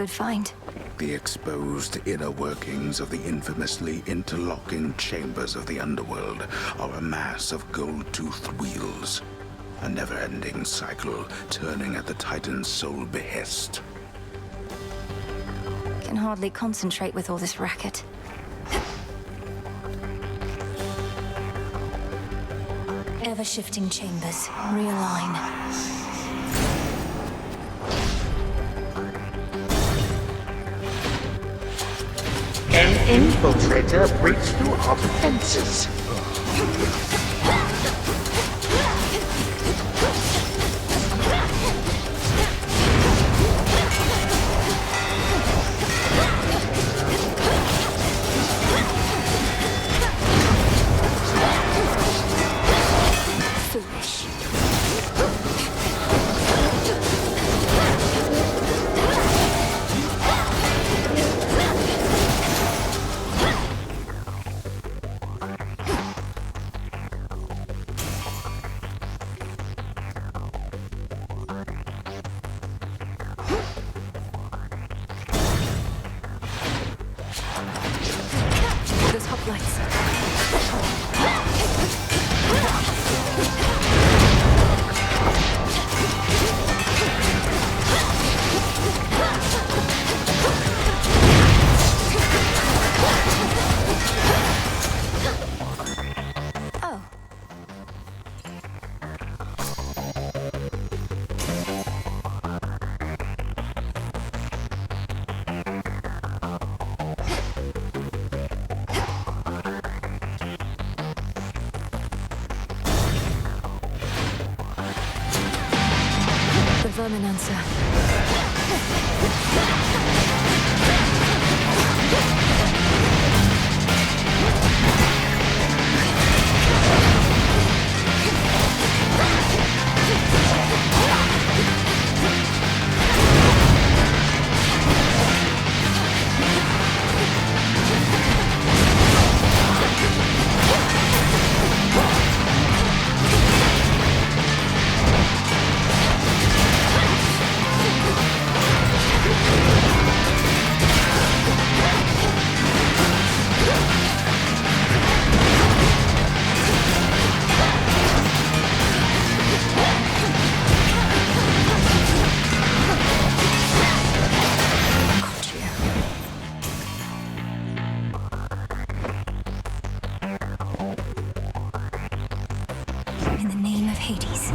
good find. The exposed inner workings of the infamously interlocking chambers of the underworld are a mass of gold-toothed wheels. A never-ending cycle turning at the Titan's sole behest. Can hardly concentrate with all this racket. Ever-shifting chambers. Realign. An infiltrator breaks through our defenses. Vermin answer. In the name of Hades.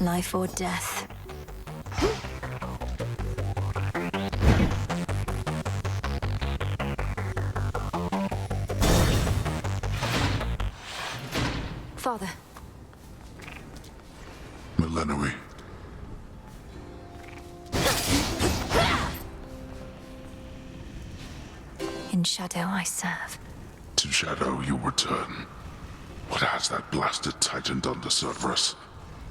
Life or death. Father. Millenary. In shadow I serve. To shadow you return. What has that blasted Titan done to Cerberus?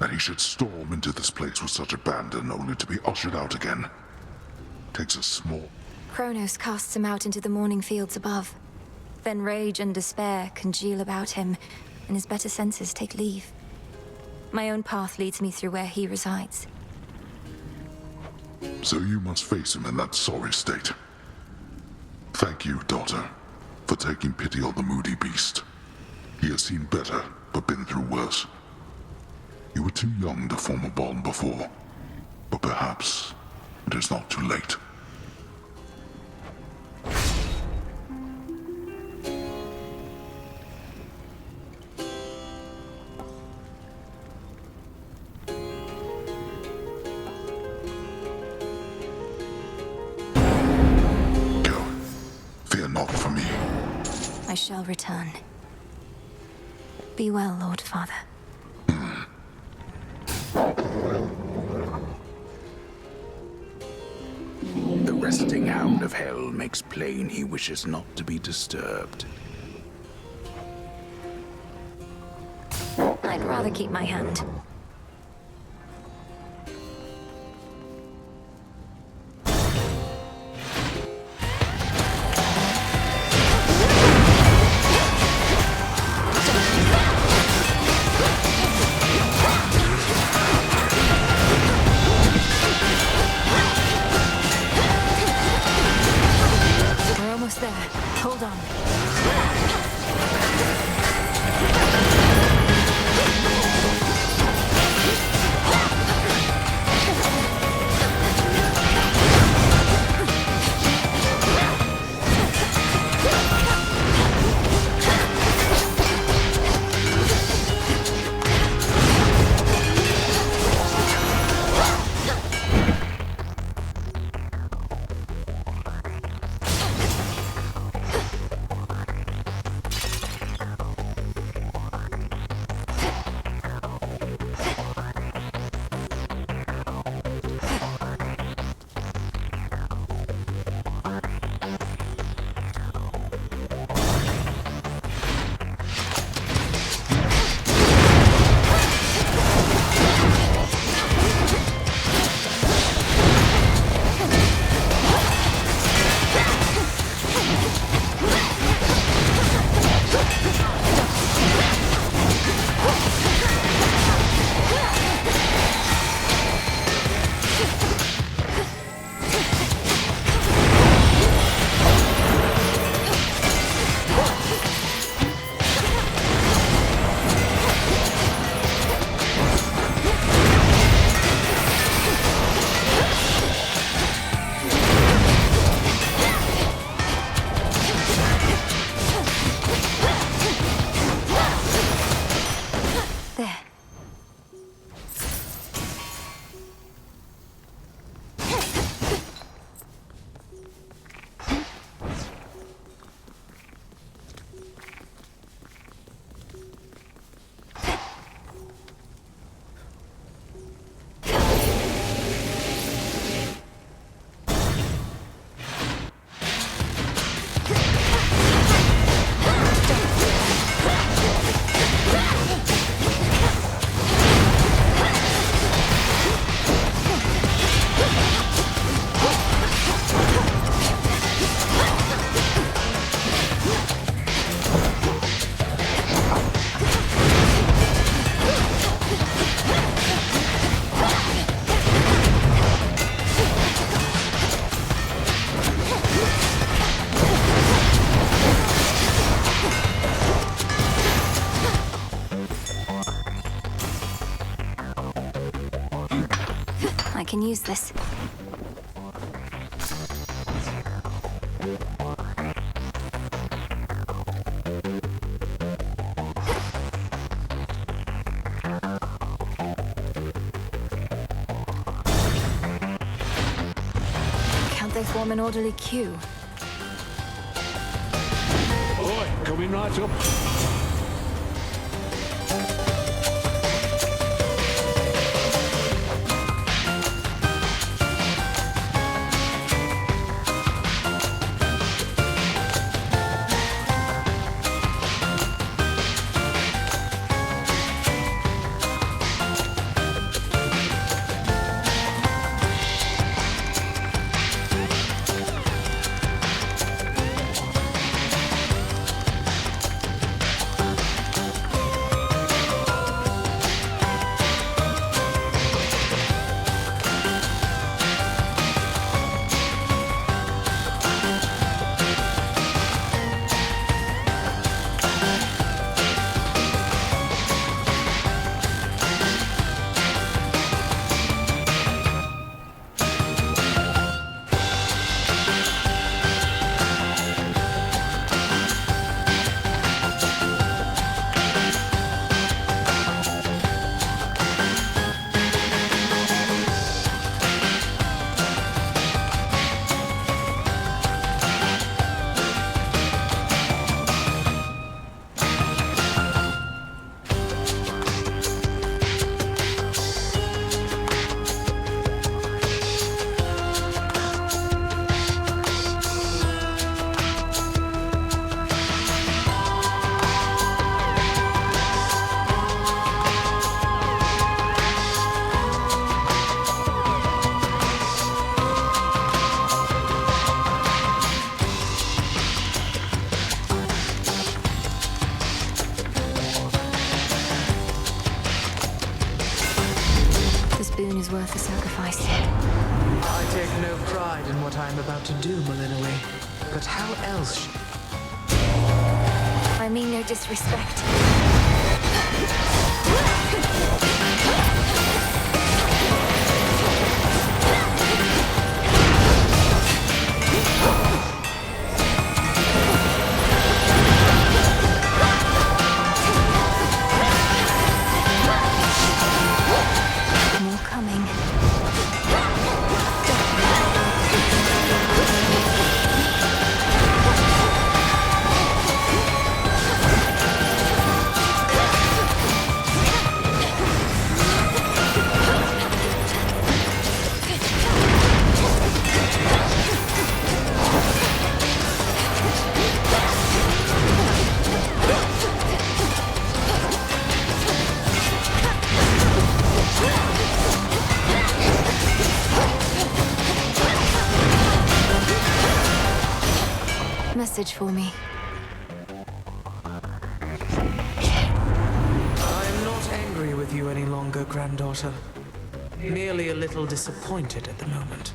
That he should storm into this place with such abandon only to be ushered out again. Takes a small... Kronos casts him out into the morning fields above. Then rage and despair congeal about him, and his better senses take leave. My own path leads me through where he resides. So you must face him in that sorry state. Thank you, daughter, for taking pity on the moody beast. He has seen better, but been through worse. You were too young to form a bond before, but perhaps it is not too late. Go. Fear not for me. I shall return. Be well, Lord Father. The resting hound of hell makes plain he wishes not to be disturbed. I'd rather keep my hand. We're almost there. Hold on. I can use this. Can't they form an orderly queue? Oi, coming right up. boon is worth the sacrifice. I take no pride in what I am about to do, Malinoway. But how else? I mean no disrespect. More coming. Message for me. I'm not angry with you any longer, granddaughter. Merely a little disappointed at the moment.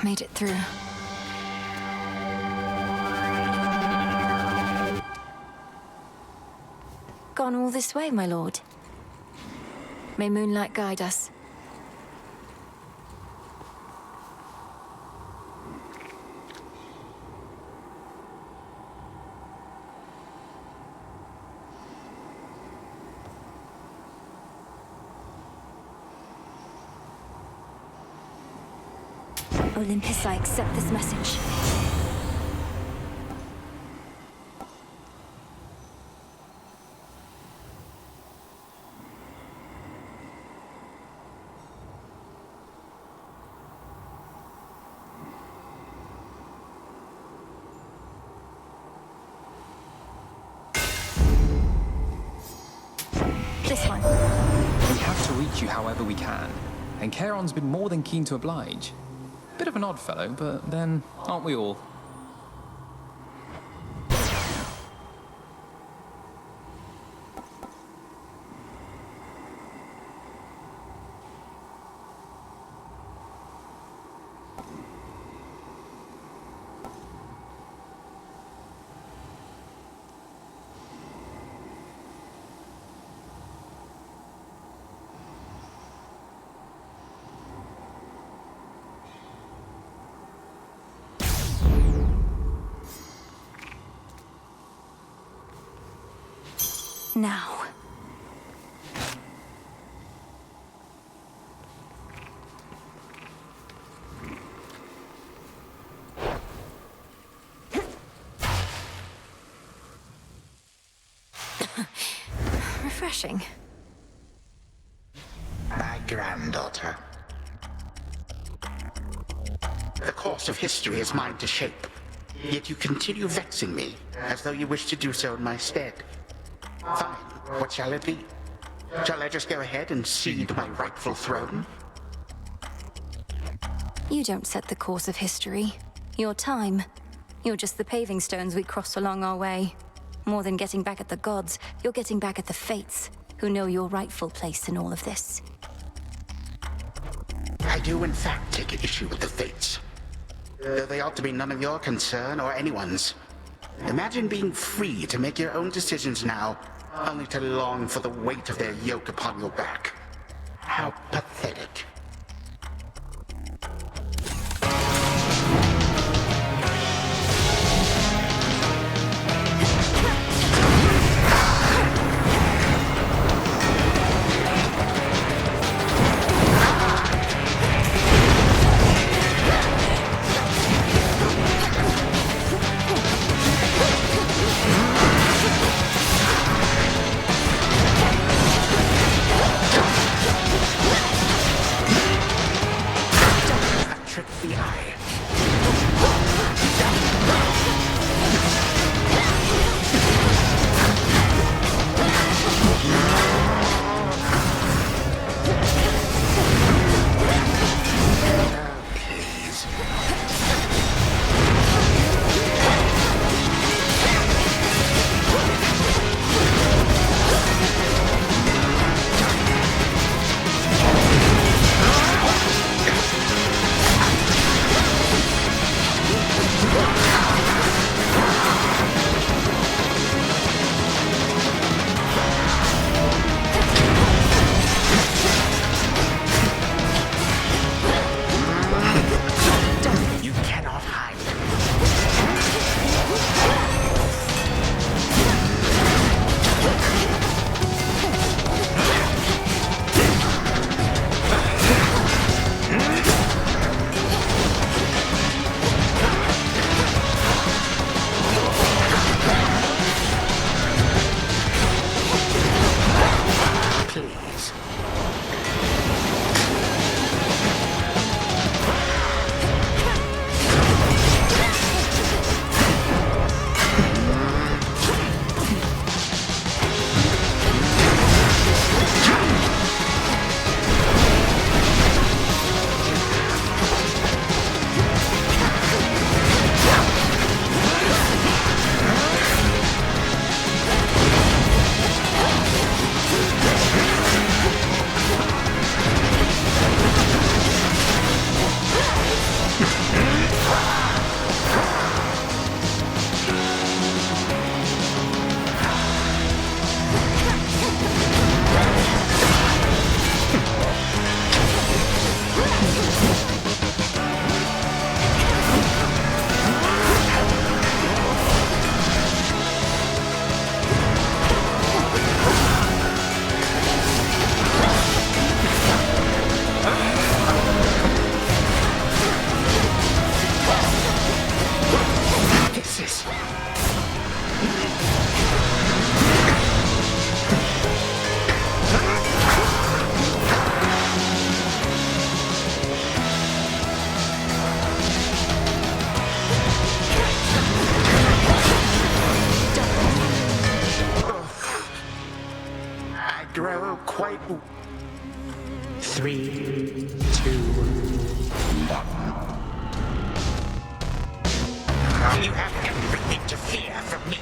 Made it through. Gone all this way, my lord. May moonlight guide us. Olympus, I accept this message. This one. We have to reach you however we can, and Charon's been more than keen to oblige. Bit of an odd fellow, but then, aren't we all? Now. Refreshing. My granddaughter. The course of history is mine to shape, yet you continue vexing me, as though you wish to do so in my stead. Fine, what shall it be? Shall I just go ahead and cede my rightful throne? You don't set the course of history. Your time. You're just the paving stones we cross along our way. More than getting back at the gods, you're getting back at the fates, who know your rightful place in all of this. I do in fact take issue with the fates. Though they ought to be none of your concern or anyone's. Imagine being free to make your own decisions now, only to long for the weight of their yoke upon your back. How pathetic. Quite. 3, 2, 1. You have everything to fear from me.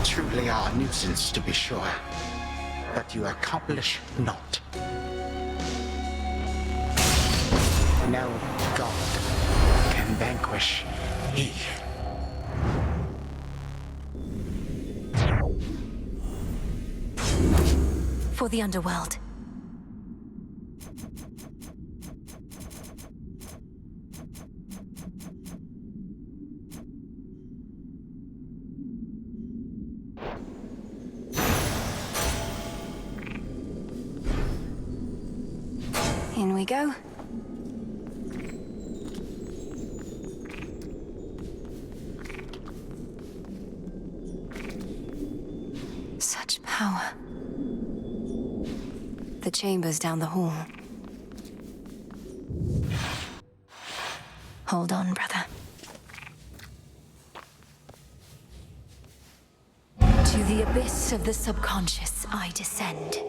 truly are a nuisance, to be sure. But you accomplish naught. No god can vanquish he. For the underworld. In we go. Such power. The chamber's down the hall. Hold on, brother. To the abyss of the subconscious I descend.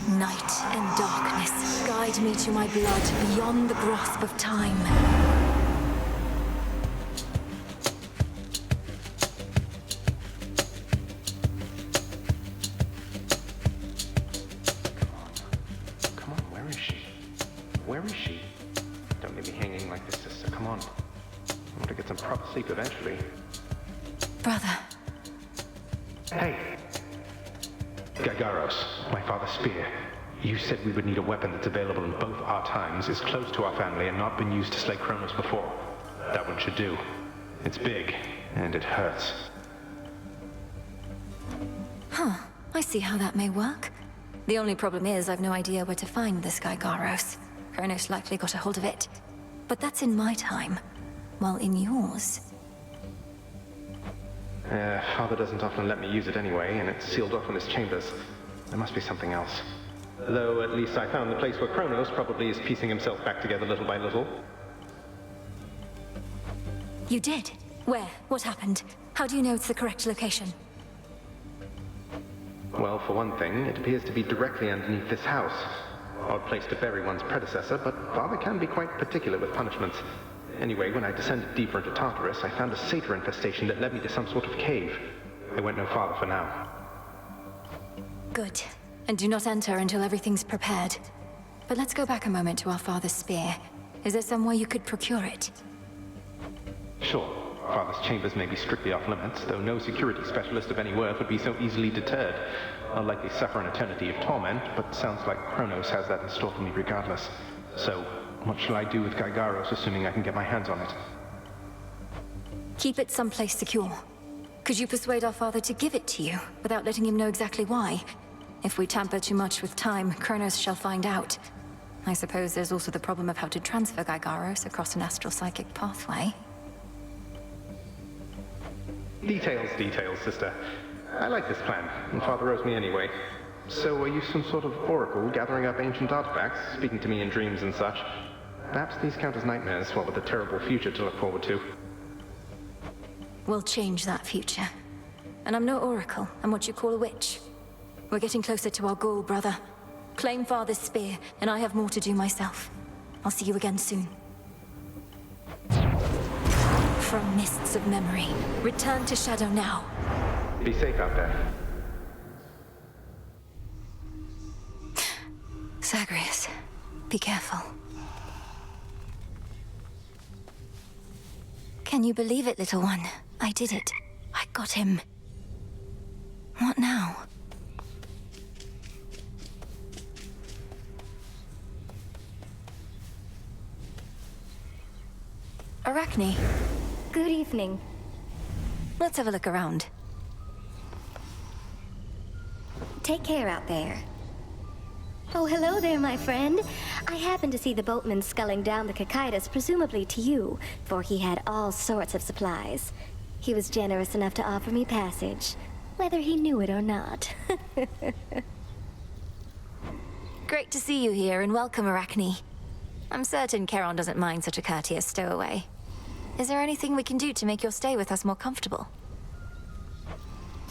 Night and darkness guide me to my blood beyond the grasp of time. Come on, where is she? Where is she? Don't leave me hanging like this, sister. Come on. I want to get some proper sleep eventually. Brother. Hey! Gagaros, my father's spear. You said we would need a weapon that's available in both our times, is close to our family, and not been used to slay Kronos before. That one should do. It's big, and it hurts. Huh. I see how that may work. The only problem is I've no idea where to find this guy Garos. Kronos likely got a hold of it. But that's in my time. While in yours... Father doesn't often let me use it anyway, and it's sealed off in his chambers. There must be something else. Though at least I found the place where Kronos probably is piecing himself back together little by little. You did? Where? What happened? How do you know it's the correct location? Well, for one thing, it appears to be directly underneath this house. Odd place to bury one's predecessor, but Father can be quite particular with punishments. Anyway, when I descended deeper into Tartarus, I found a satyr infestation that led me to some sort of cave. I went no farther for now. Good. And do not enter until everything's prepared. But let's go back a moment to our father's spear. Is there some way you could procure it? Sure. Father's chambers may be strictly off limits, though no security specialist of any worth would be so easily deterred. I'll likely suffer an eternity of torment, but sounds like Kronos has that in store for me regardless. So, what shall I do with Gygaros, assuming I can get my hands on it? Keep it someplace secure. Could you persuade our father to give it to you, without letting him know exactly why? If we tamper too much with time, Kronos shall find out. I suppose there's also the problem of how to transfer Gygaros across an astral psychic pathway. Details, sister. I like this plan, and Father owes me anyway. So are you some sort of oracle gathering up ancient artifacts, speaking to me in dreams and such? Perhaps these count as nightmares, what with a terrible future to look forward to. We'll change that future. And I'm no oracle, I'm what you call a witch. We're getting closer to our goal, brother. Claim Father's spear, and I have more to do myself. I'll see you again soon. From mists of memory, return to Shadow now. Be safe out there. Zagreus, be careful. Can you believe it, little one? I did it. I got him. What now? Arachne. Good evening. Let's have a look around. Take care out there. Oh, hello there, my friend. I happened to see the boatman sculling down the Cicadas, presumably to you, for he had all sorts of supplies. He was generous enough to offer me passage, whether he knew it or not. Great to see you here, and welcome, Arachne. I'm certain Charon doesn't mind such a courteous stowaway. Is there anything we can do to make your stay with us more comfortable?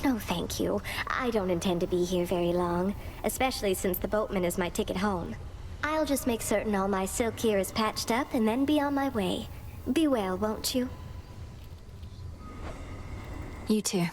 No, thank you. I don't intend to be here very long, especially since the boatman is my ticket home. I'll just make certain all my silk here is patched up and then be on my way. Be well, won't you? You too.